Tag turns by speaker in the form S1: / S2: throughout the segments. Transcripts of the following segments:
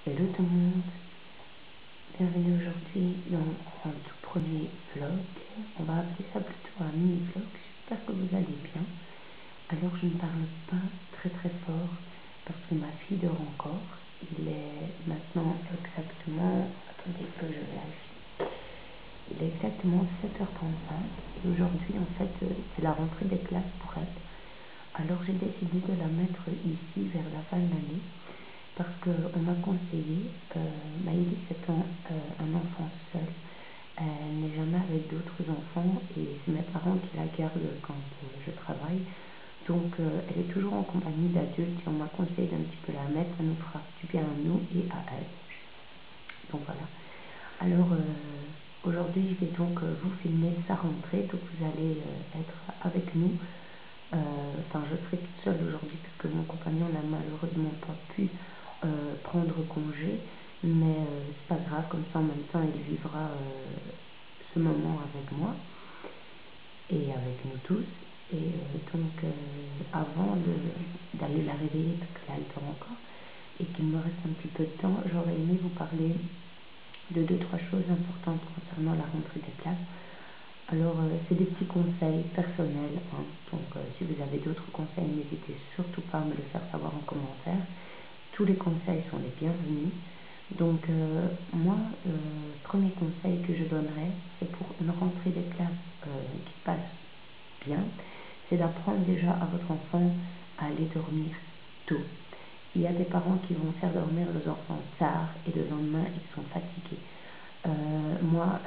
S1: Hello tout le monde, bienvenue aujourd'hui dans un tout premier vlog. On va appeler ça plutôt un mini-vlog, j'espère que vous allez bien. Alors je ne parle pas très fort parce que ma fille dort encore. Il est maintenant exactement, attendez que je vérifie, il est exactement 7h35 et aujourd'hui en fait c'est la rentrée des classes pour elle. Alors j'ai décidé de la mettre ici vers la fin de l'année. Parce qu'on m'a conseillé, Maïlis étant un enfant seul, elle n'est jamais avec d'autres enfants et c'est mes parents qui la gardent quand je travaille. Donc elle est toujours en compagnie d'adultes et on m'a conseillé d'un petit peu la mettre, ça nous fera du bien à nous et à elle. Donc voilà. Alors aujourd'hui je vais donc vous filmer sa rentrée, donc vous allez être avec nous. Enfin je serai toute seule aujourd'hui parce que mon compagnon n'a malheureusement pas pu prendre congé, mais c'est pas grave, comme ça en même temps il vivra ce moment avec moi et avec nous tous. Et donc avant d'aller la réveiller parce que là elle dort encore et qu'il me reste un petit peu de temps, j'aurais aimé vous parler de 2-3 choses importantes concernant la rentrée des classes. Alors c'est des petits conseils personnels, hein. Donc si vous avez d'autres conseils, n'hésitez surtout pas à me le faire savoir en commentaire. Tous les conseils sont les bienvenus. Donc moi, premier conseil que je donnerais, c'est pour une rentrée des classes qui passe bien, c'est d'apprendre déjà à votre enfant à aller dormir tôt. Il y a des parents qui vont faire dormir leurs enfants tard et le lendemain ils sont fatigués. Moi,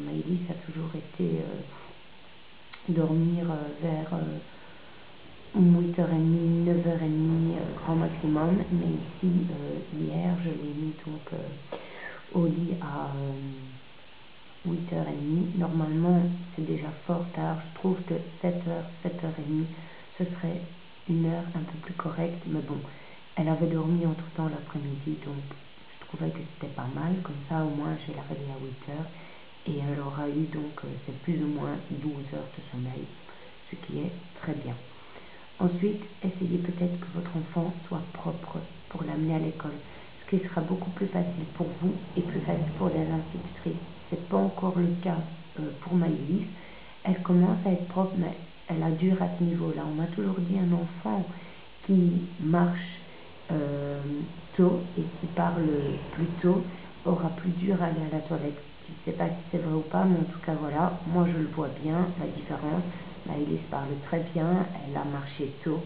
S1: Maëlys a toujours été dormir vers 8h30, 9h30 grand maximum, mais ici hier je l'ai mis donc au lit à 8h30. Normalement c'est déjà fort tard, je trouve que 7h, 7h30 ce serait une heure un peu plus correcte, mais bon, elle avait dormi entre temps l'après-midi, donc je trouvais que c'était pas mal, comme ça au moins je vais la réveiller à 8h et elle aura eu donc c'est plus ou moins 12 heures de sommeil, ce qui est très bien. Ensuite, essayez peut-être que votre enfant soit propre pour l'amener à l'école, ce qui sera beaucoup plus facile pour vous et plus facile pour les institutrices. Ce n'est pas encore le cas pour Maëlys. Elle commence à être propre, mais elle a dur à ce niveau-là. On m'a toujours dit un enfant qui marche tôt et qui parle plus tôt aura plus dur à aller à la toilette. Je ne sais pas si c'est vrai ou pas, mais en tout cas voilà, moi je le vois bien, la différence. Maëlys parle très bien, elle a marché tôt,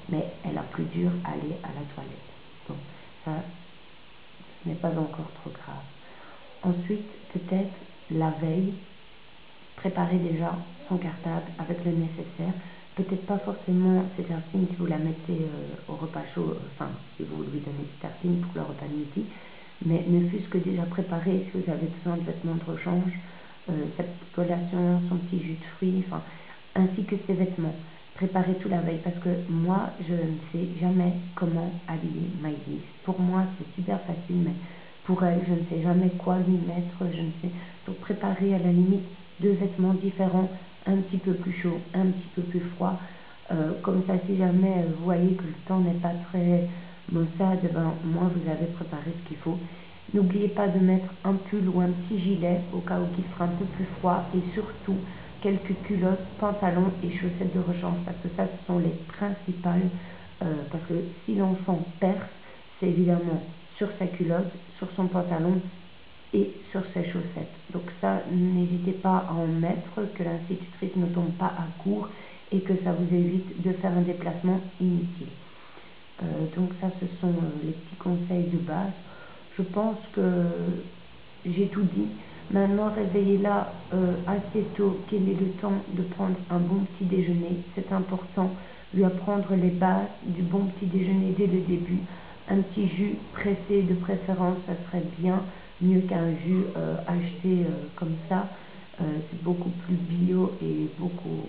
S1: mais elle a plus dur à aller à la toilette. Bon, ça, ce n'est pas encore trop grave. Ensuite, peut-être la veille, préparer déjà son cartable avec le nécessaire. Peut-être pas forcément ces tartines si vous la mettez au repas chaud, enfin si vous lui donnez ces tartines pour le repas de midi, mais ne fût-ce que déjà préparer si vous avez besoin de vêtements de rechange, sa petite collation, son petit jus de fruits, enfin, ainsi que ses vêtements. Préparez tout la veille parce que moi je ne sais jamais comment habiller Maëlys. Pour moi c'est super facile, mais pour elle je ne sais jamais quoi lui mettre, je ne sais. Donc préparez à la limite 2 vêtements différents, un petit peu plus chaud, un petit peu plus froid. Comme ça, si jamais vous voyez que le temps n'est pas très maussade, ben, moi vous avez préparé ce qu'il faut. N'oubliez pas de mettre un pull ou un petit gilet au cas où il fera un peu plus froid et surtout quelques culottes, pantalons et chaussettes de rechange parce que ça ce sont les principales parce que si l'enfant perce, c'est évidemment sur sa culotte, sur son pantalon et sur ses chaussettes. Donc ça, n'hésitez pas à en mettre, que l'institutrice ne tombe pas à court et que ça vous évite de faire un déplacement inutile. Donc ça, ce sont les petits conseils de base. Je pense que j'ai tout dit. Maintenant, réveillez-la assez tôt, qu'il ait le temps de prendre un bon petit déjeuner. C'est important, lui apprendre les bases du bon petit déjeuner dès le début. Un petit jus pressé de préférence, ça serait bien, mieux qu'un jus acheté comme ça. C'est beaucoup plus bio et beaucoup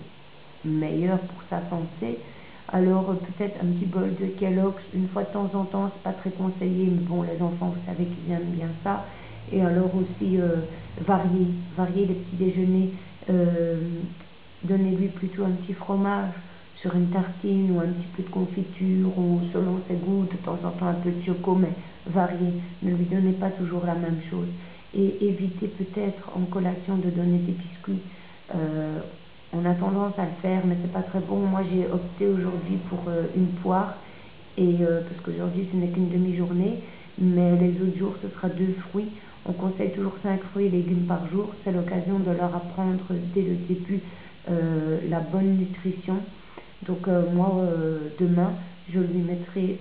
S1: meilleur pour sa santé. Alors peut-être un petit bol de Kellogg's une fois de temps en temps, c'est pas très conseillé, mais bon, les enfants, vous savez qu'ils aiment bien ça. Et alors aussi varier les petits déjeuners, donnez-lui plutôt un petit fromage sur une tartine ou un petit peu de confiture ou selon ses goûts, de temps en temps un peu de choco, mais varié. Ne lui donnez pas toujours la même chose. Et évitez peut-être en collation de donner des biscuits. On a tendance à le faire, mais c'est pas très bon. Moi, j'ai opté aujourd'hui pour une poire, et parce qu'aujourd'hui, ce n'est qu'une demi-journée, mais les autres jours, ce sera 2 fruits. On conseille toujours 5 fruits et légumes par jour. C'est l'occasion de leur apprendre dès le début la bonne nutrition. Donc moi, demain, je lui mettrai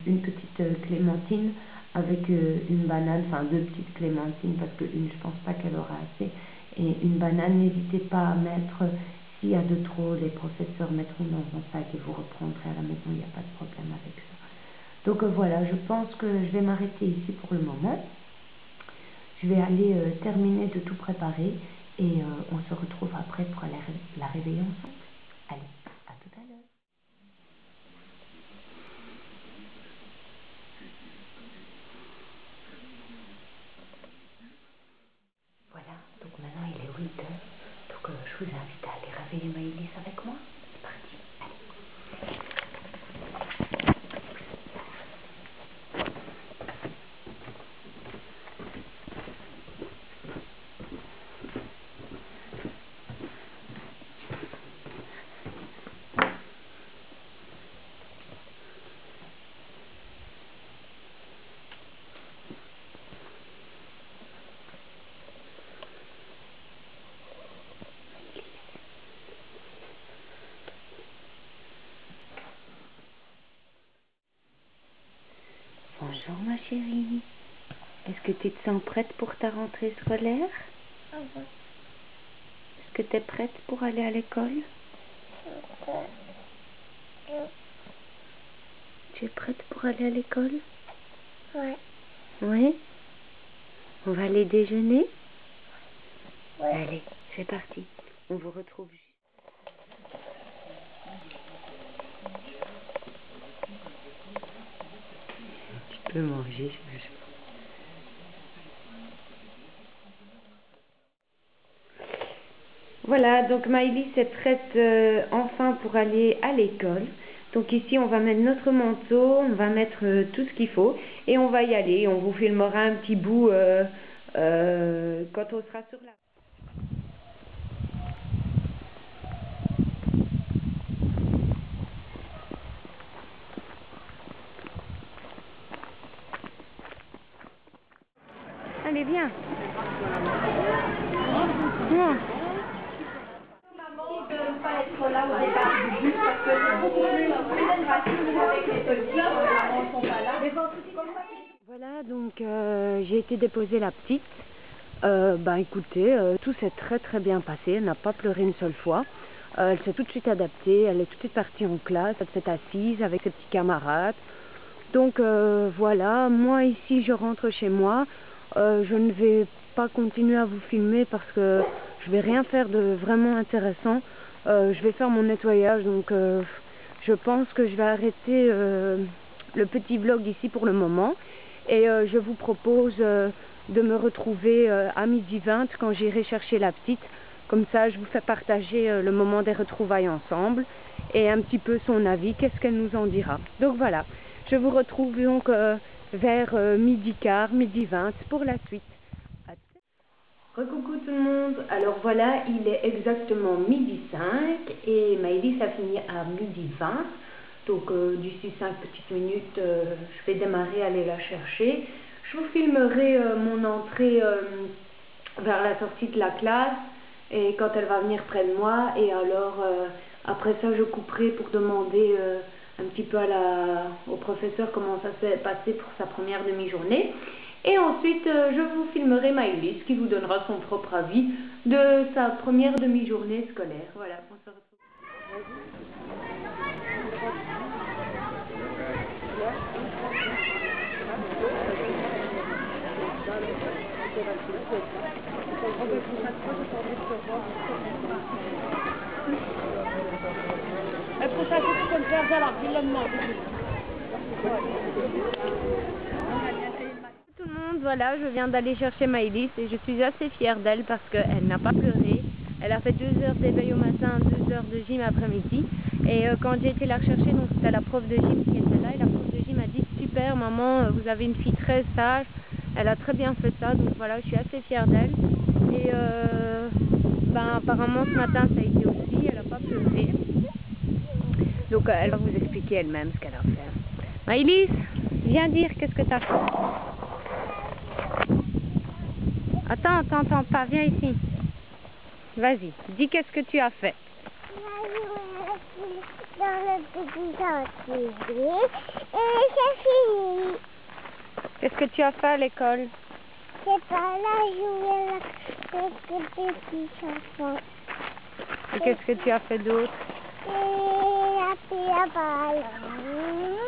S1: une petite clémentine avec une banane, enfin 2 petites clémentines, parce qu'une, je pense pas qu'elle aura assez, et une banane. N'hésitez pas à mettre, s'il y a de trop, les professeurs mettront dans un sac et vous reprendrez à la maison, il n'y a pas de problème avec ça. Donc voilà, je pense que je vais m'arrêter ici pour le moment. Je vais aller terminer de tout préparer, et on se retrouve après pour aller la réveiller ensemble. Allez, à tout à l'heure. Voilà, donc maintenant il est 8 heures, donc je vous invite à aller réveiller Maëlys avec moi. C'est parti, allez. Bonjour ma chérie, est-ce que tu te sens prête pour ta rentrée scolaire? Est-ce que tu es prête pour aller à l'école? Tu es prête pour aller à l'école?
S2: Ouais.
S1: Oui? On va aller déjeuner?
S2: Ouais.
S1: Allez, c'est parti, on vous retrouve juste. Tu peux manger, je... Voilà, donc Maëlys est prête enfin pour aller à l'école. Donc ici, on va mettre notre manteau, on va mettre tout ce qu'il faut et on va y aller. On vous filmera un petit bout quand on sera sur la... Allez, viens. Viens.
S2: De ne pas être là au départ du bus parce que c'est beaucoup plus pratique avec les petits quand les parents ne sont pas là.
S1: Voilà, donc j'ai été déposer la petite. Écoutez, tout s'est très très bien passé. Elle n'a pas pleuré une seule fois. Elle s'est tout de suite adaptée. Elle est tout de suite partie en classe. Elle s'est assise avec ses petits camarades. Donc voilà, moi ici je rentre chez moi. Je ne vais pas continuer à vous filmer parce que je vais rien faire de vraiment intéressant. Je vais faire mon nettoyage, donc je pense que je vais arrêter le petit vlog ici pour le moment. Et je vous propose de me retrouver à 12h20 quand j'irai chercher la petite. Comme ça, je vous fais partager le moment des retrouvailles ensemble et un petit peu son avis, qu'est-ce qu'elle nous en dira. Donc voilà, je vous retrouve donc vers 12h15, 12h20 pour la suite. Recoucou tout le monde, alors voilà, il est exactement 12h05 et Maëlys a fini à 12h20. Donc d'ici 5 petites minutes, je vais démarrer, aller la chercher. Je vous filmerai mon entrée vers la sortie de la classe et quand elle va venir près de moi. Et alors après ça, je couperai pour demander un petit peu au professeur comment ça s'est passé pour sa première demi-journée. Et ensuite, je vous filmerai Maëlys qui vous donnera son propre avis de sa première demi-journée scolaire. Voilà, on se retrouve. Tout le monde, voilà, je viens d'aller chercher Maëlys et je suis assez fière d'elle parce qu'elle n'a pas pleuré. Elle a fait 2 heures d'éveil au matin, 2 heures de gym après-midi Et quand j'ai été la rechercher, donc c'était la prof de gym qui était là, et la prof de gym a dit super maman, vous avez une fille très sage, elle a très bien fait ça, donc voilà, je suis assez fière d'elle. Et ben, apparemment ce matin ça a été aussi, elle n'a pas pleuré. Donc elle va vous expliquer elle-même ce qu'elle a fait. Maëlys, viens dire qu'est-ce que tu as fait. Attends pas, viens ici. Vas-y, dis qu'est-ce que tu as fait.
S3: Dans le petit chantier et c'est fini.
S1: Qu'est-ce que tu as fait à l'école?
S3: C'est pas là jouer avec les petits enfants.
S1: Et qu'est-ce que tu as fait d'autre?
S3: Et la pris à ballon.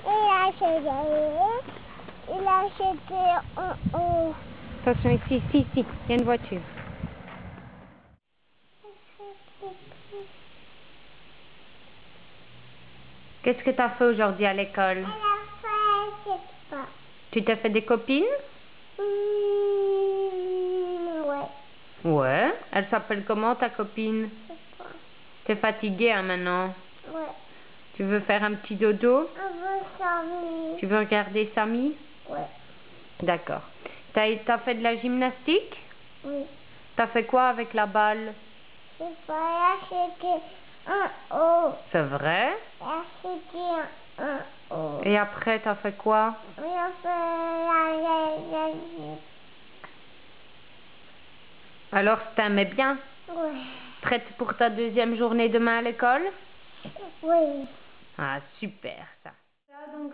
S3: Et la acheté. Il a acheté en haut.
S1: Attention ici, il y a une voiture. Qu'est-ce que tu as fait aujourd'hui à l'école?
S3: Elle a fait, je sais pas.
S1: Tu t'es fait des copines?
S3: Ouais.
S1: Ouais. Elle s'appelle comment ta copine?
S3: Je sais pas.
S1: T'es fatiguée hein, maintenant?
S3: Ouais.
S1: Tu veux faire un petit dodo?
S3: On veut Samy.
S1: Tu veux regarder Samy?
S3: Ouais.
S1: D'accord. T'as fait de la gymnastique?
S3: Oui.
S1: T'as fait quoi avec la balle?
S3: J'ai pas acheté un haut.
S1: C'est vrai?
S3: J'ai acheté un haut.
S1: Et après, t'as fait quoi?
S3: Oui, on fait la
S1: Alors, t'aimais bien?
S3: Oui.
S1: Prête pour ta deuxième journée demain à l'école?
S3: Oui.
S1: Ah, super, ça. Là, donc,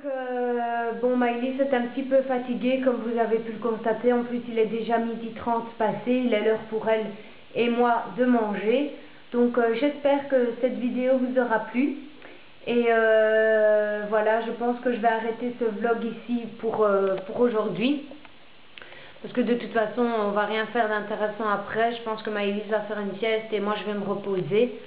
S1: bon, Maëlys est un petit peu fatiguée, comme vous avez pu le constater. En plus, il est déjà 12h30 passé. Il est l'heure pour elle et moi de manger. Donc, j'espère que cette vidéo vous aura plu. Et voilà, je pense que je vais arrêter ce vlog ici pour aujourd'hui. Parce que de toute façon, on va rien faire d'intéressant après. Je pense que Maëlys va faire une sieste et moi je vais me reposer.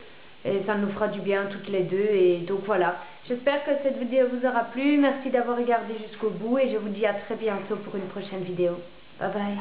S1: Et ça nous fera du bien toutes les deux. Et donc voilà. J'espère que cette vidéo vous aura plu. Merci d'avoir regardé jusqu'au bout et je vous dis à très bientôt pour une prochaine vidéo. Bye bye.